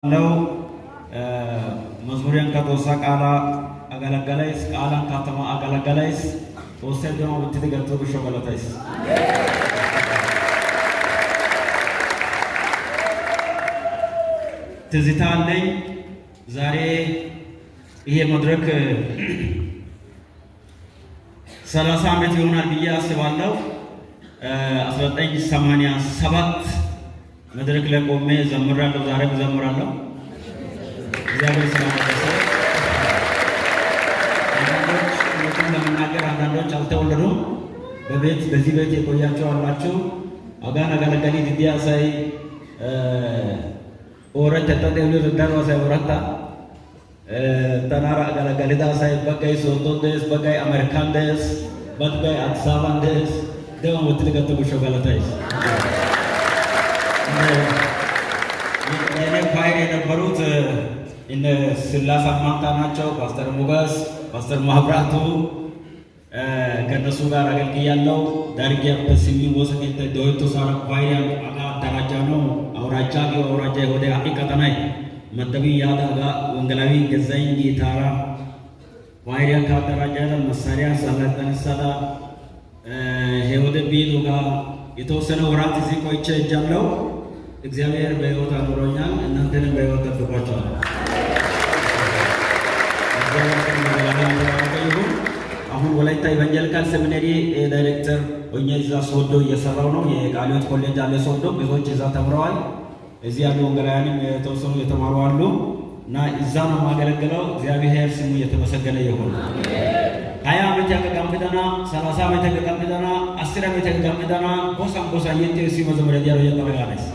Now, Masurian Katosa Kala Agalagalais, Kalan Katama Agalagalais, or send them over to the Gatu Shogalatais. Tizitane, Zare, Ie Madrak Salasa Metuna Via Sevano, Aswatang Samania Sabat. መድረክ ለቆሜ ዘምራለሁ ዛሬም ዘምራለሁ እግዚአብሔር ስለማደሰ አንዳንዶች ለመናገር አንዳንዶች አልተወለዱም በዚህ ቤት የቆያችሁ አላችሁ አጋና ጋለጋሊ ዲዲያ ሳይ ኦረተ ተጠደሉ ዘዳሮ ሳይ ኦረታ ተናራ ጋለጋሊዳ ሳይ በቀይ ሶቶንደስ በቀይ አሜሪካንደስ በቀይ አዲስ አበባንደስ ደግሞ ወትልከቱ ሾጋላታይስ የኔ ፋይል የነበሩት እነ ስላሳ ማንታ ናቸው ፓስተር ሙጋስ ፓስተር ማህብራቱ ከነሱ ጋር አገልግያለሁ ዳርጊያ በስሚ ወሰከተ ዶይቶ ሳራ ፋይል አጋ ደረጃ ነው አውራጃ ወደ አቂቀተናይ መደቢ ያዳጋ ወንገላዊ ገዛኝ ጊታራ ፋይል ካደረጃ መሳሪያ ሰለጠን ሰዳ ሄወደ ቢሉጋ የተወሰነ ወራት እዚህ ቆይቼ እጃለሁ እግዚአብሔር በህይወት አኖሮኛል እናንተንም በህይወት ተጠብቋቸዋል አሁን ወላይታ ኢቫንጀሊካል ሴሚናሪ ዳይሬክተር ሆኜ እዛ ሶዶ እየሰራው ነው የቃሊዮት ኮሌጅ አለ ሶዶ ብዙዎች እዛ ተምረዋል እዚህ ያሉ ወንጌላውያንም የተወሰኑ የተማሩ አሉ እና እዛ ነው ማገለግለው እግዚአብሔር ስሙ የተመሰገነ ይሁን 20 ዓመት ያቀቀምደና 30 ዓመት ያቀቀምደና 10 ዓመት ያቀቀምደና ቦሳ የቴሲ መዘመሪያ ያለው ያጠራጋለስ